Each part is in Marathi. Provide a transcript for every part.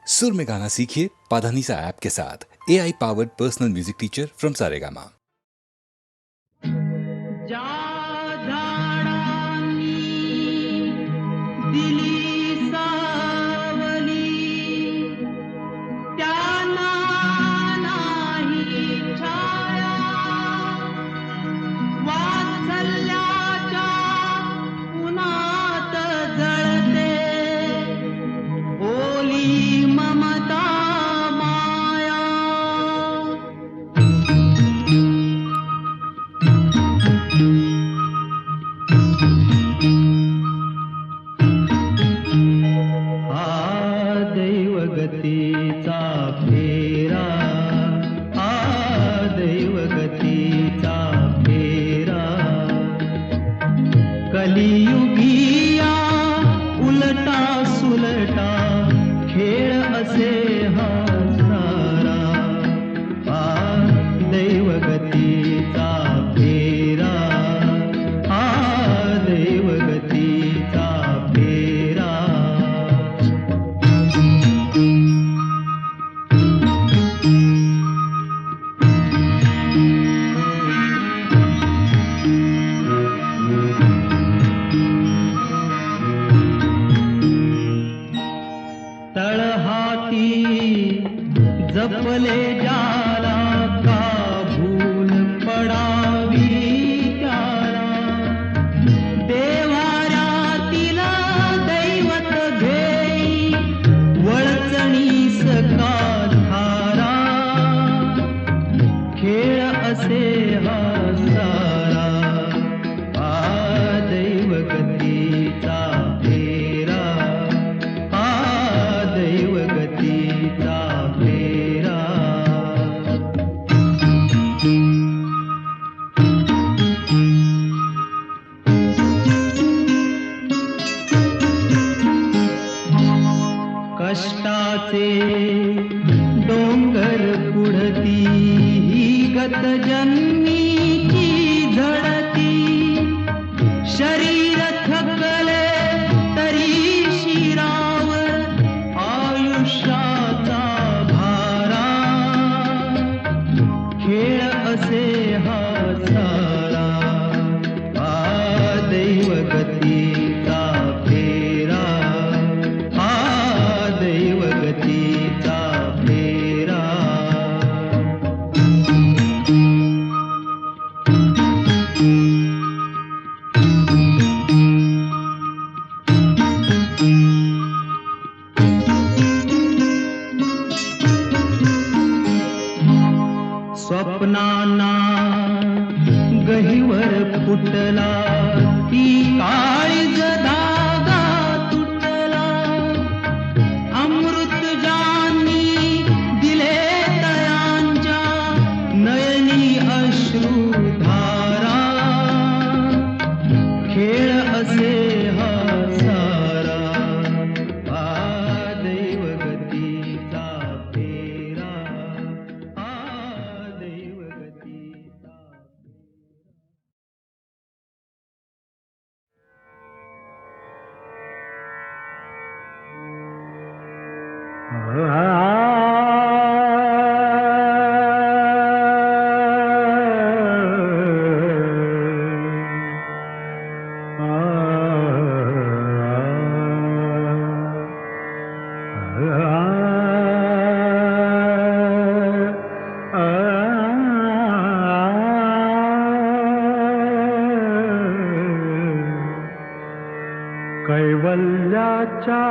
सुर में गाना सीखिए पाधानीसा ऐप के साथ। AI powered personal music teacher from Saregama. कलियुगिया उलटा सुलटा खेळ असे हा सारा, दैवगतीचा फेरा, दैवगतीचा फेरा। तळहाती जपले जाला का भूल पडावी त्याला, देवाऱ्यातील दैवत घेई वळचणी सका धारा, खेळ असे हा सारा, दैवगतीचा फेरा, दैवगतीचा फेरा। कष्टाचे डोंगर पुढती ही गत जन्मीची झडती, शरीर थकले तरी शिरावर आयुष्याचा भारा, खेळ असे हा सारा, दैवगतीचा फेरा, दैवगतीचा फेरा। स्वप्नांना गहिवर फुटला ती काळीज धागा तुटला, अमृत ज्यांनी दिले तयांच्या नयनी अश्रुधारा, खेळ असे हा सारा, दैवगतीचा फेरा, दैवगतीचा। कैवल्याच्या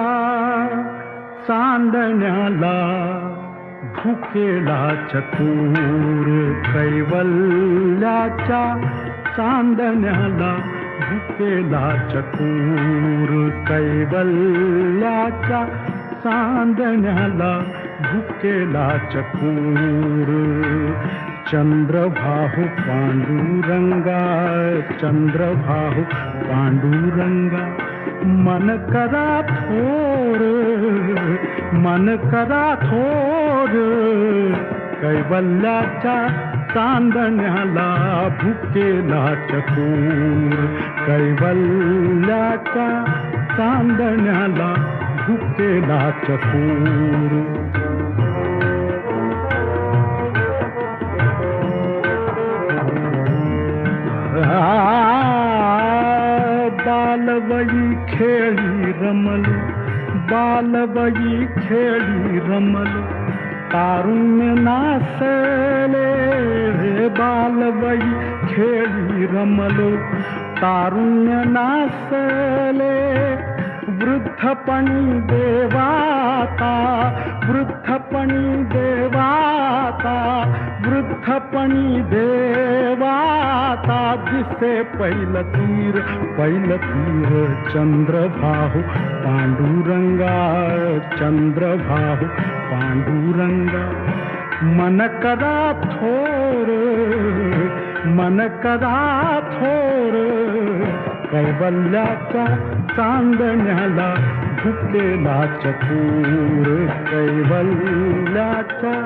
चांदण्याला भुकेला चतुर, कैवल्याच्या चांदण्याला भुकेला चतुर, कैवल्याच्या चांदण्याला भुकेला चतुर। चंद्रभाहु पांडुरंगा, चंद्रभाहु पांडुरंगा, मन करा थोर, मन करा थोर, कैवल्याच्या चांदण्याला भुकेला चतुर, कैवल्याच्या चांदण्याला भुकेला चकोर. बालवयी खेळी रमलो, बालवयी खेळी रमलो, तारुण्य नासले. बालवयी खेळी रमलो, तारुण्य नासले. वृद्धपणी देवाता, वृद्धपणी देवाता, वृद्धपणी देवाता. दिसे पैल तीर, पैल तीर चंद्रभाहु पांडुरंगा, चंद्रभाहु पांडुरंगा. मन करा थोर, मन करा थोर, कैवल्याच्या चांदण्याला भुकेला चकोर. कैवल्याच्या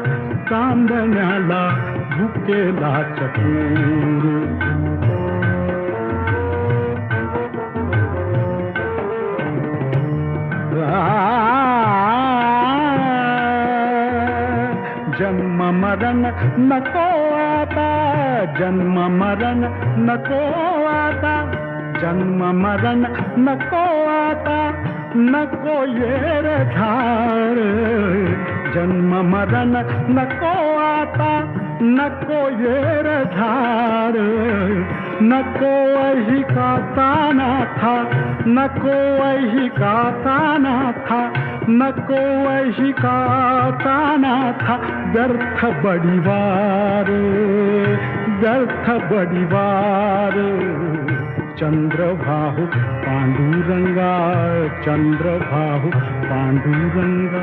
चांदण्याला भुकेला चकोर. जन्म मरण नको आता, जन्म मरण नको आता, जन्म मरण नको आता, नको येर झार. जन्म मरण नको आता, नको येर झार. नको वही का ताना था, नको वही का ताना था, नको वही का ताना था. व्यर्थ बड़ीवार, व्यर्थ बड़ीवार. चंद्रभाहु पांडुरंगा, चंद्रभाहु पांडुरंगा.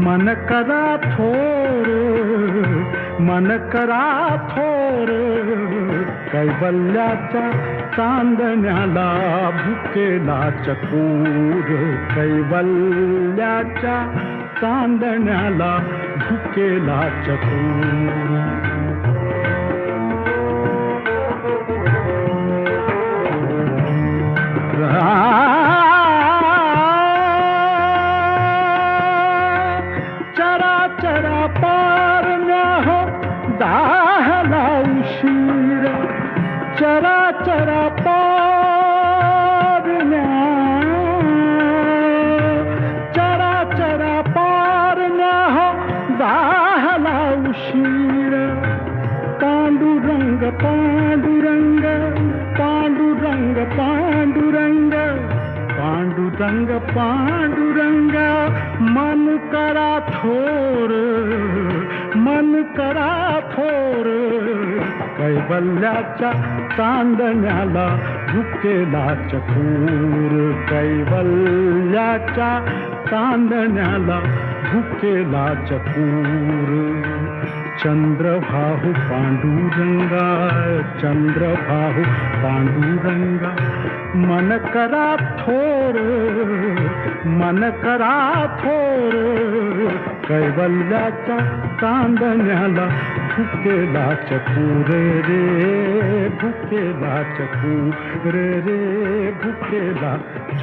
मन करा थोर, मन करा थोर, कैवल्याच्या चांदण्याला भुकेला चकोर. कैवल्याच्या चांदण्याला भुकेला चकोर. चरा चरा पारण्या हो दाहला उशीर. चरा चरा पारण्या, चरा चरा पारण्या हो दाहला उशीर. पांडुरंग पांडुरंग, पांडुरंग पांडुरंग, पांडुरंग पांडुरंग. मन करा थोर, मन करा थोर, कैवल्याच्या चांदण्याला भुकेला चकोर. कैवल्याच्या चांदण्याला भुकेला चकोर. चंद्रभाहु पांडुरंगा, चंद्रभाहु पांडुरंगा. मन करा थोर, मन करा थोर, कैवल्याच्या चांदण्याला भुकेला चकोर. रे भुकेला चकोर, रे भुकेला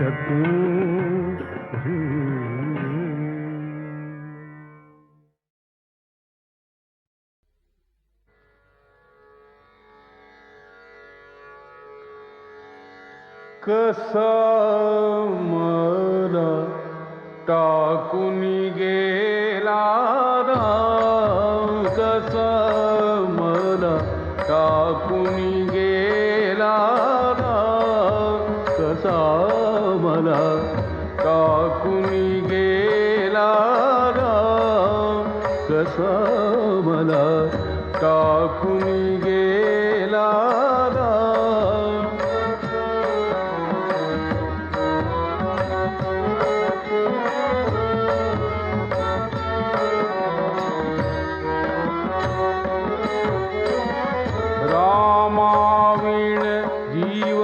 चकोर. कसा मला टाकून गेला राम, कसा मला टाकून गेला राम, कसा मला टाकून गेला राम, कसा मला टाकून गेला राम. रामाविण जीव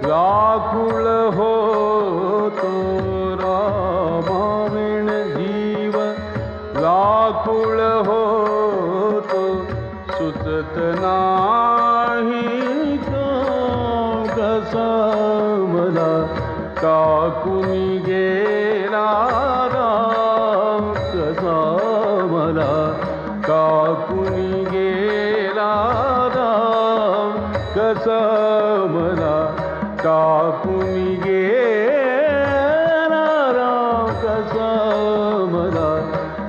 व्याकुळ होतो, रामाविण जीव व्याकुळ होतो. सुचत नाही कसा मला टाकून गेला टाकून गेला राम कसा मला टाकून गेला राम कसा मला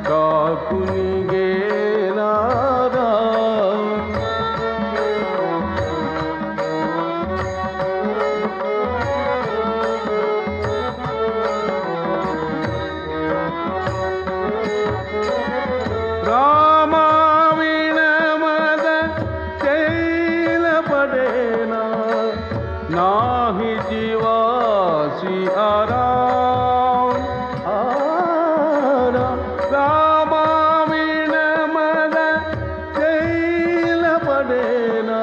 टाकून गेला राम रामाविण मद शैल पडेना नाही जीवासी आराम रामाविण मद शैल पडेना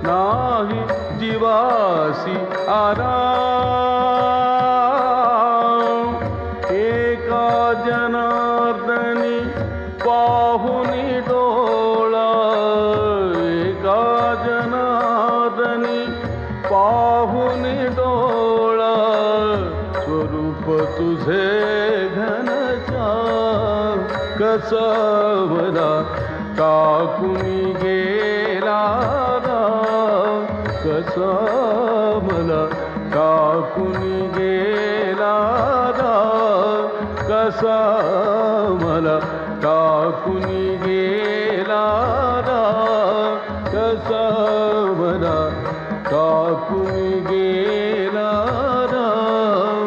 नाही जीवासी आराम एका जनार्दनी पाहुनी डोळा एका जनार्दनी पाहुनी डोळा स्वरूप तुझे घनश्याम कसा मला टाकून गेला राम कसा मला टाकून गेला राम कसा मला टाकून गेला राम कसा मला टाकून गेला राम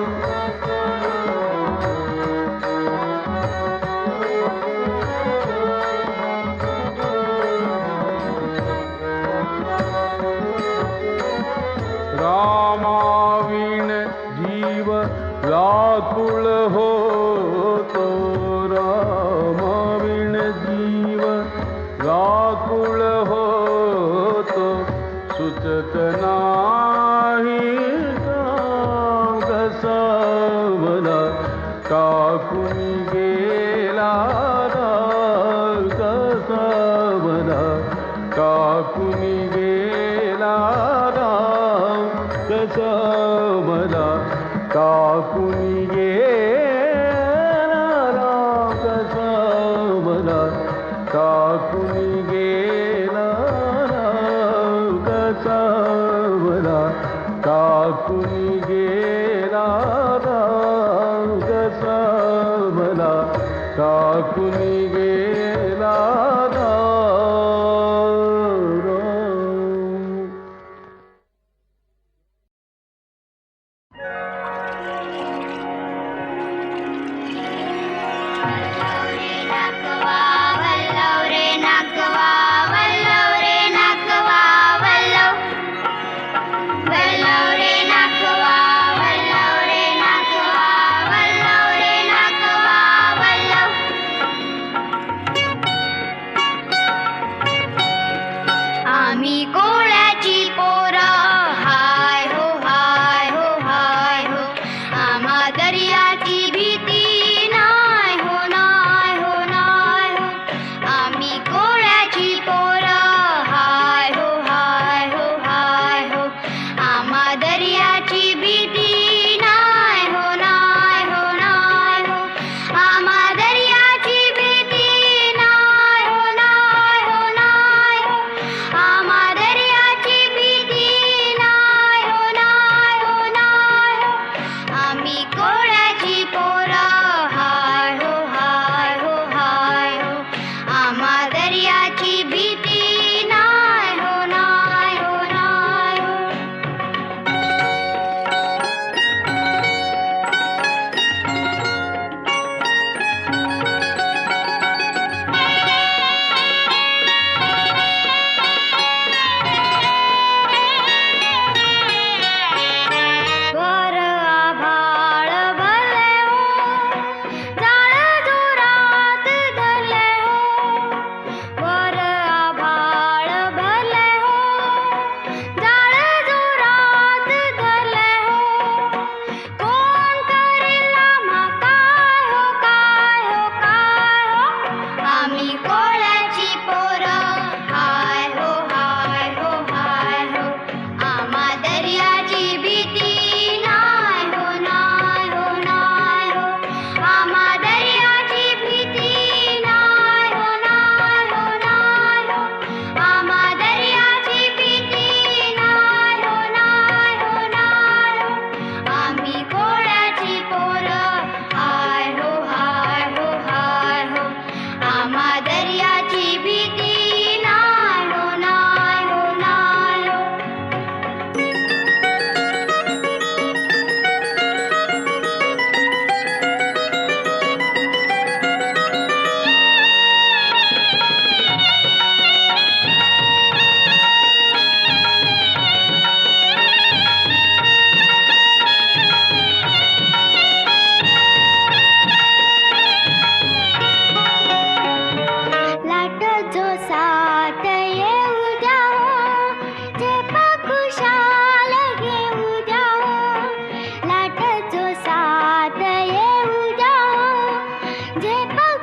रामाविण जीव व्याकुळ होतो रामाविण जीव व्याकुळ होतो सुचत नाही राम कसा मला टाकून गेला राम कसा मला टाकून गेला राम कसा मला टाकून गेला राम कसा मला टाकून गेला राम कसा मला टाकून गेला राम कसा मला टाकून गेला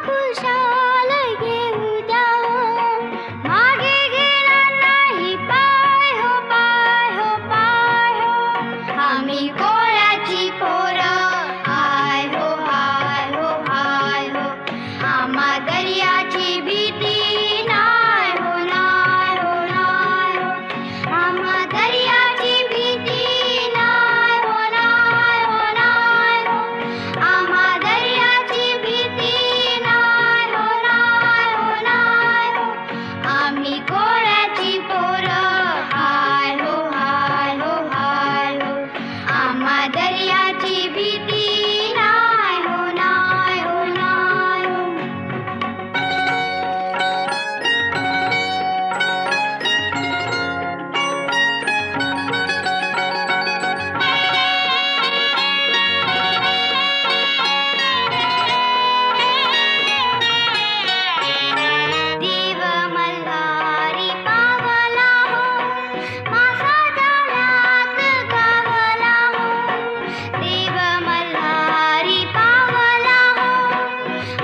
खुशाल घेऊ द्या हो, मागे घेणार नाही पाय हो पाय हो पाय हो. आम्ही कोळ्याची पोरं हाय हो हाय हो हाय हो. आम्हा दर्याची भीती नाय हो नाय हो नाय हो. आम्हा दर्याची भीती नाय हो नाय हो नाय हो. आम्हा दर्याची भीती नाय हो नाय हो नाय हो. आम्ही कोळ्याची पोरं हाय हो हाय हो हाय हो. आम्हा दर्याची भीती नाय हो नाय हो नाय हो. देव मल्हारी पावला हो, मासा जाळ्यात गावला हो. देव मल्हारी पावला हो,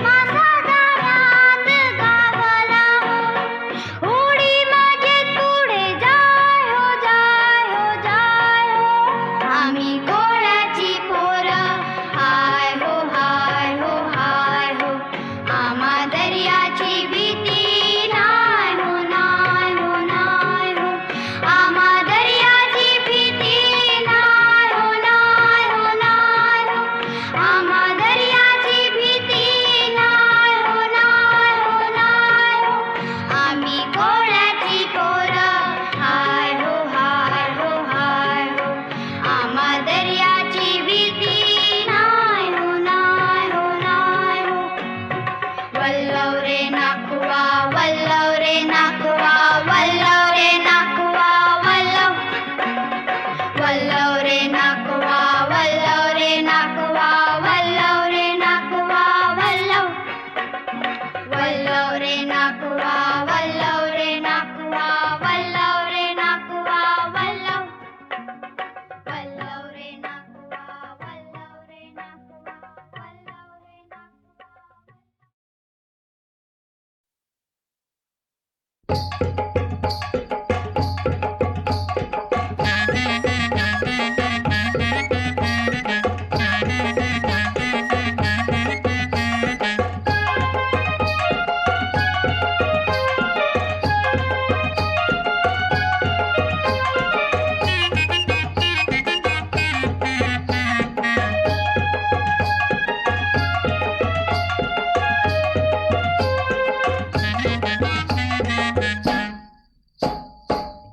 मासा जाळ्यात गावला हो. उडी माझ्यात पुढे जाय हो जाय हो जाय हो. आम्ही कोळ्याची पोरं हाय हो हाय हो हाय हो. आम्हा दर्याची भीती नाय हो नाय हो नाय हो. आम्हा दर्याची भीती नाय हो नाय हो नाय हो. आम्हा दर्याची भीती नाय हो नाय हो नाय हो. आम्ही कोळ्याची पोरं हाय हो हाय हो हाय हो. आम्हा दर्याची भीती नाय हो नाय हो नाय हो. वल्लव रे नाकुआ वल्लव रे नाकुआ वल्लव रे नाकुआ वल्लव. वल्लव रे नाकुआ वल्लव रे नाकुआ वल्लव रे नाकुआ वल्लव. वल्लव रे नाकुआ वल्लव रे नाकुआ वल्लव रे नाकुआ वल्लव. वल्लव रे नाकुआ वल्लव रे नाकुआ वल्लव रे नाकुआ.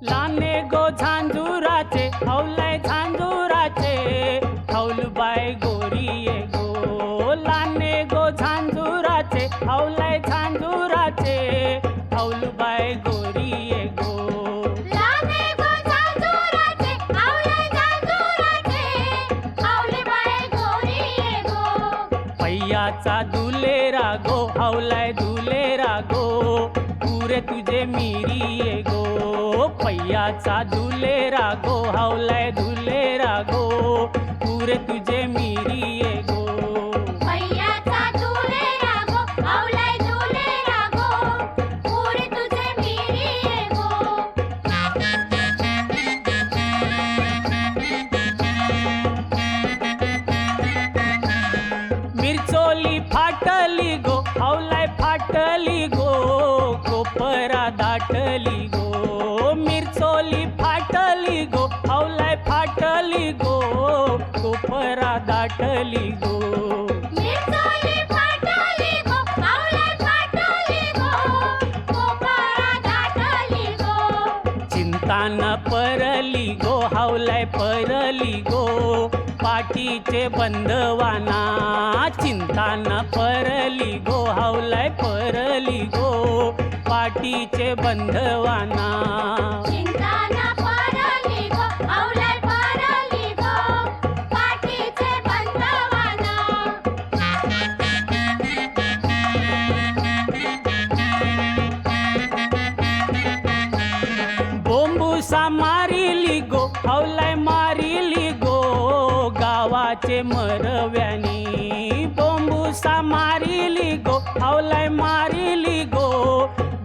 लाने गो झांजुराचे हौलाय झांजुराचे हौलबाय गोरीये गो. लाने गो झांजुराचे हौलाय झांजुराचे हौलबाय गोरीये गो. लाने गो झांजुराचे हौले झांजुराचे हौले बाय गोरी गो. पैयाचा दुलेरा गो हौलाय दुलेरा गो पुरे तुझे मिरिये गो. पैयाचा दुलेरा गो हौलाय दुलेरा गो पुरे तुझे मिरिये गो. मैयाचा दुलेरा गो हौले दुलेरा गो पुरे तुझे मिरी गो. मिरचोली फाटली गो हौलाय फाटली गो कोपरा दाटली गो. मिरचोली फाटली गो हौलाय फाटली गो कोपरा दाटली गो. मिरचोली फाटली गो हौले फाटली गो कोपरा दाटली गो. चिंता न परली गो हौलाय परली गो पाठीचे बंधवाना. चिंता न परली गो हौलाय परली गो पाठीचे बंधवाना. चिंता न परली गो हौले परली गो पाठीचे बंधवाना. बोंबुसा मारिली गो हौलाय मारिली गो गावाचे मरव्यानी. बोंबुसा मारिली गो हावलाय मारिली गो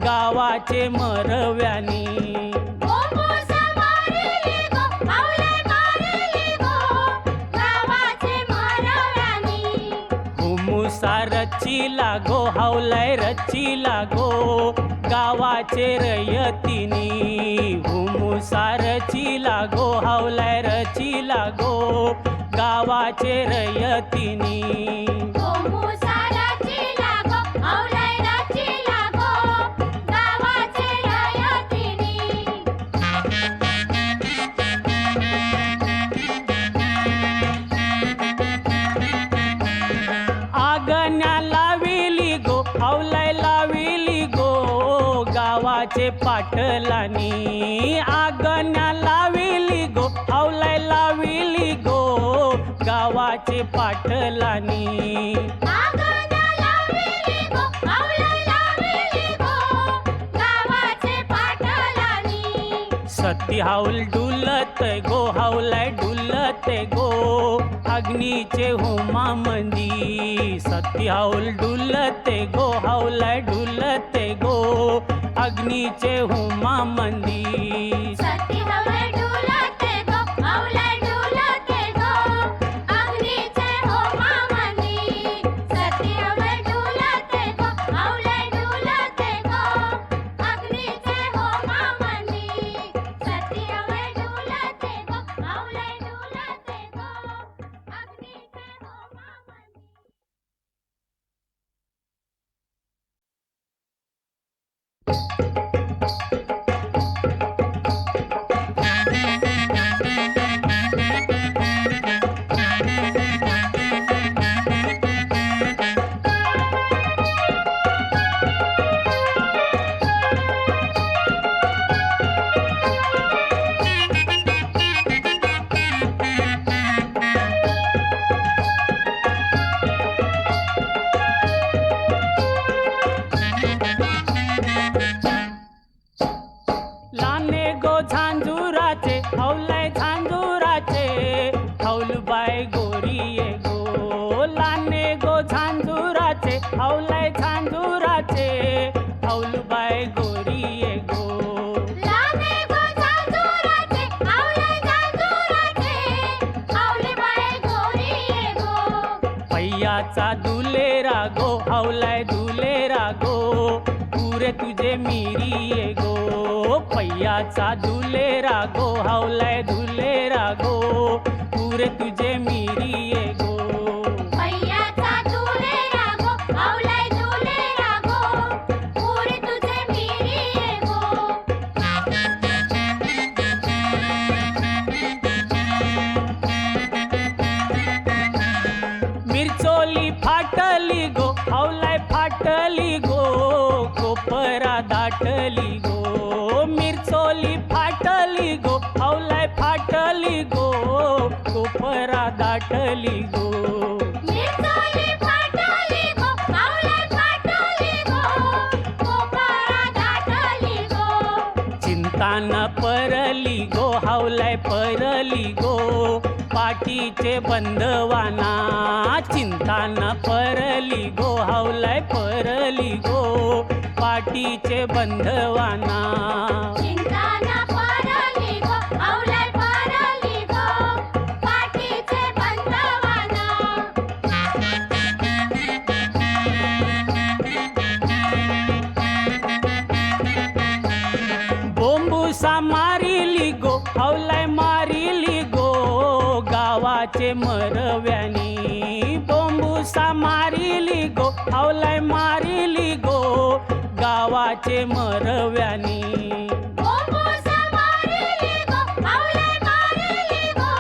गावाचे मरव्यानी बोंबुसा मारिली गो हावलाय मारिली गो गावाचे मरव्यानी हुमुसा रचिला गो हावलाय रचिला गो गावाचे रयतीनी हुमुसा रचिला गो हावलाय रचिला गो गावाचे रयतीनी बोंबुसा रचिला गो हावलाय रचिला गो गावाचे रयतीनी आगण्या लाविली गो हावलाय लाविली गो गावाचे पाटलानी आगण्या लाविली गो हावलाय लाविली गो गावाचे पाटलानी आगण्या लाविली गो हावलाय लाविली गो गावाचे पाटलानी सती हाऊल डुलत गो हावलाय डुलत गो अग्नीचे होमा मंदी सती हाऊल डुलत गो हावलाय डुलत गो अग्नीचे होमा मंदी सती हावलाय डुलते गो हावलाय डुलते गो अग्नीचे होमा मंदी सती हावलाय डुलते गो हावलाय डुलते गो अग्नीचे होमा मंदी सती हावलाय डुलते गो हावलाय डुलते गो अग्नीचे होमा मंदी लाने गो झांजुराचे हौलाय झांजुराचे हौलबाय गोरिये गो लाने गो झांजुराचे हौलाय झांजुराचे हौलबाय गोरिये गो लाने गो झांजुराचे हावलाय झांजुराचे हावले बाय गोरी गो पैयाचा दुलेरा गो हौलाय दुलेरा गो पुरे तुझे मिरिये गो पैयाचा दुलेरा गो हौलाय दुलेरा गो पुरे तुझे मिरिये गो पैयाचा दुलेरा गो हावलाय दुलेरा गो पुरे तुझे मिरी गो मिरचोली फाटली गो हौलाय फाटली गो कोपरा दाटली गो मिरचोली फाटली गो हौलाय फाटली गो कोपरा दाटली गो मिरचोली फाटली गो हावलाय फाटली गो कोपरा दाटली गो चिंता न परली गो हौलाय परली गो पाठीचे बंधवाना चिंता न परली गो हौलाय परली गो पाठीचे बंधवाना चिंता न परली गो हावलाय परली गो पाठीचे बंधवाना बोंबुसा मारिली गो हौलाय मारिली गो गावाचे मरव्यानी बोंबुसा मारिली गो हौलाय मारिली गो गावाचे मरव्यानी बोंबुसा मारिली गो हावलाय मारिली गो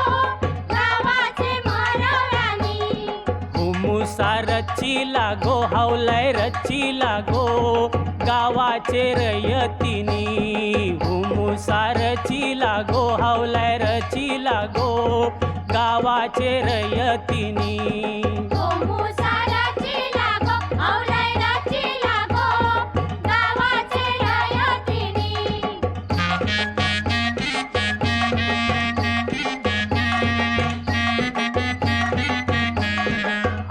गावाचे मरव्यानी हुमुसा रचिला गो हौलाय रचिला गो गावाचे रयतीनी हुमुसा रचिला गो हौलाय रचिला गो गावाचे रयतीनी बोंबुसा रचिला गो हावलाय रचिला गो गावाचे रयतीनी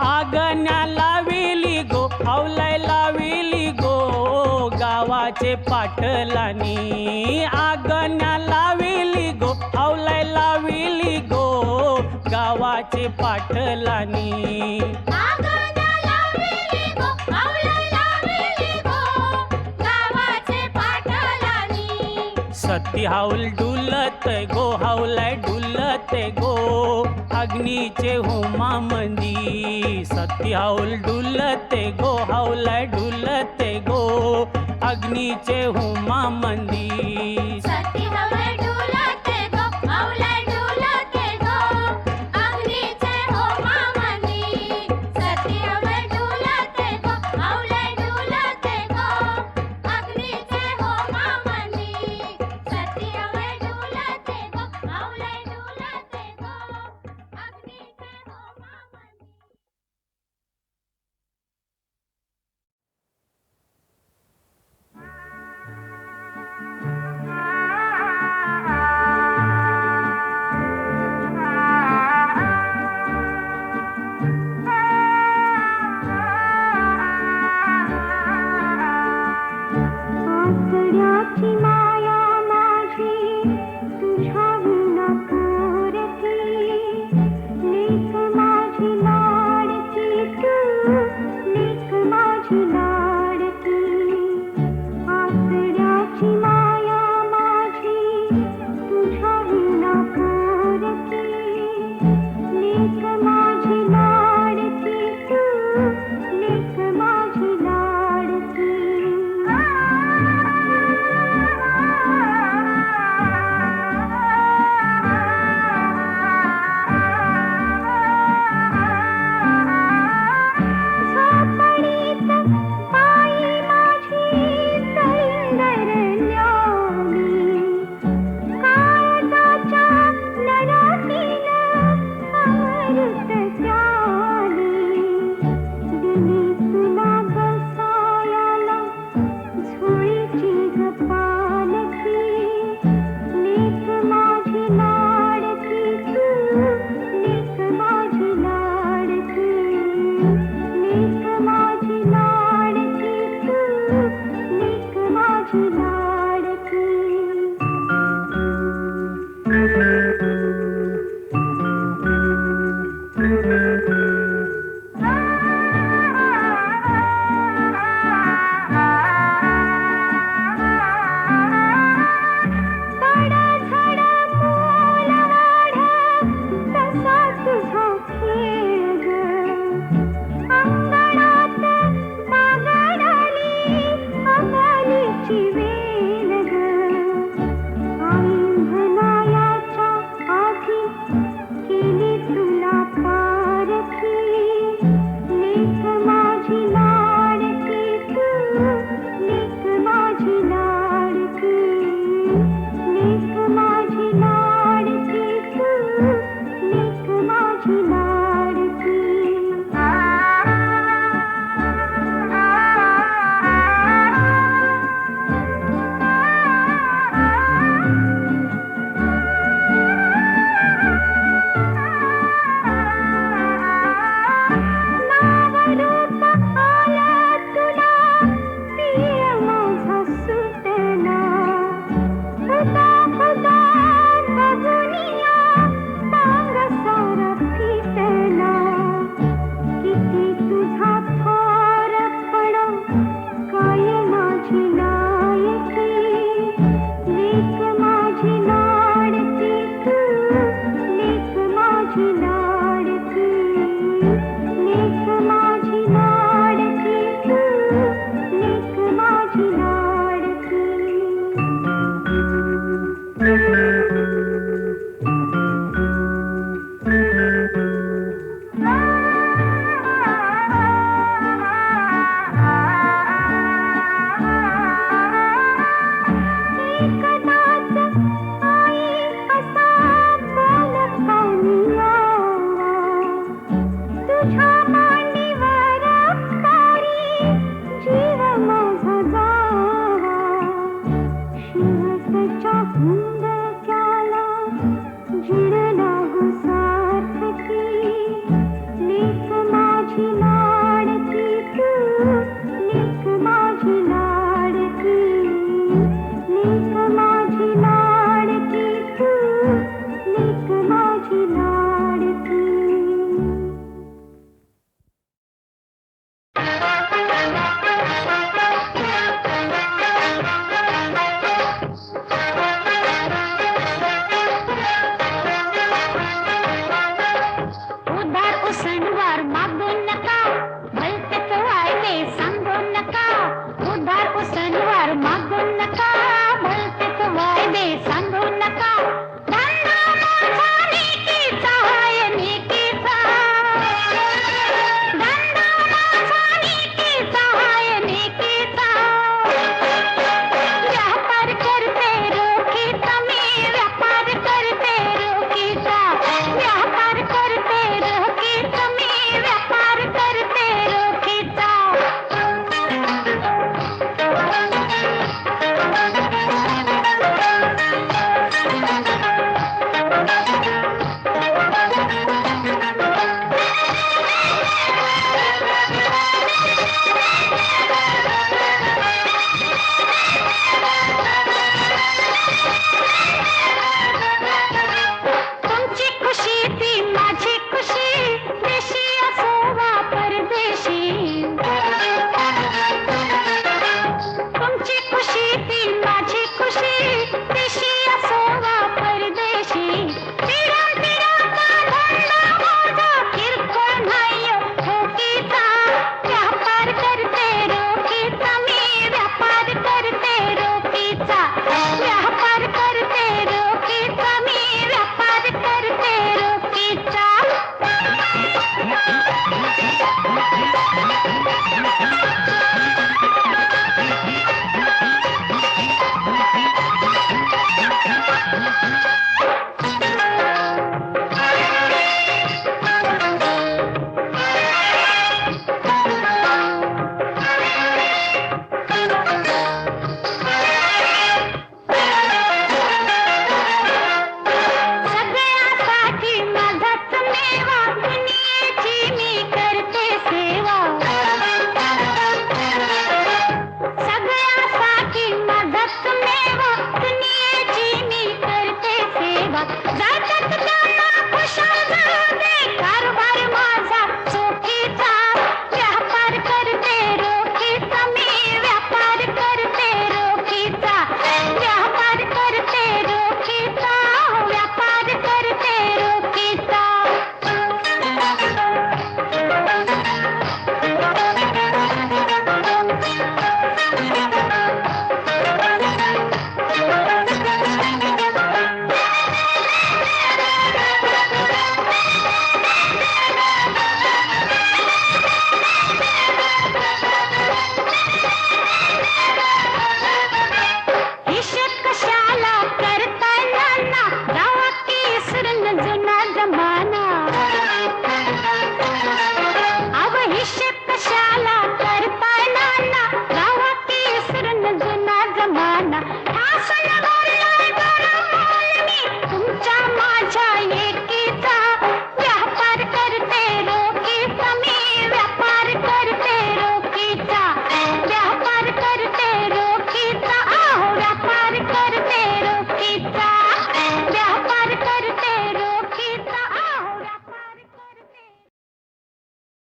आगण्या लाविली गो हौलाय पाटलानी आगण्या लाविली गो हावलाय लाविली गो गावाचे पाटलानी आगण्या लाविली गो, पावलं लाविली गो, गावाचे पाटलांनी. सती हाऊल डुलत गो हावलाय डुलत गो अग्नीचे होमा मंदी सती हाऊल डुलत गो हावलाय डुलत गो अग्नीचे होमा मंदी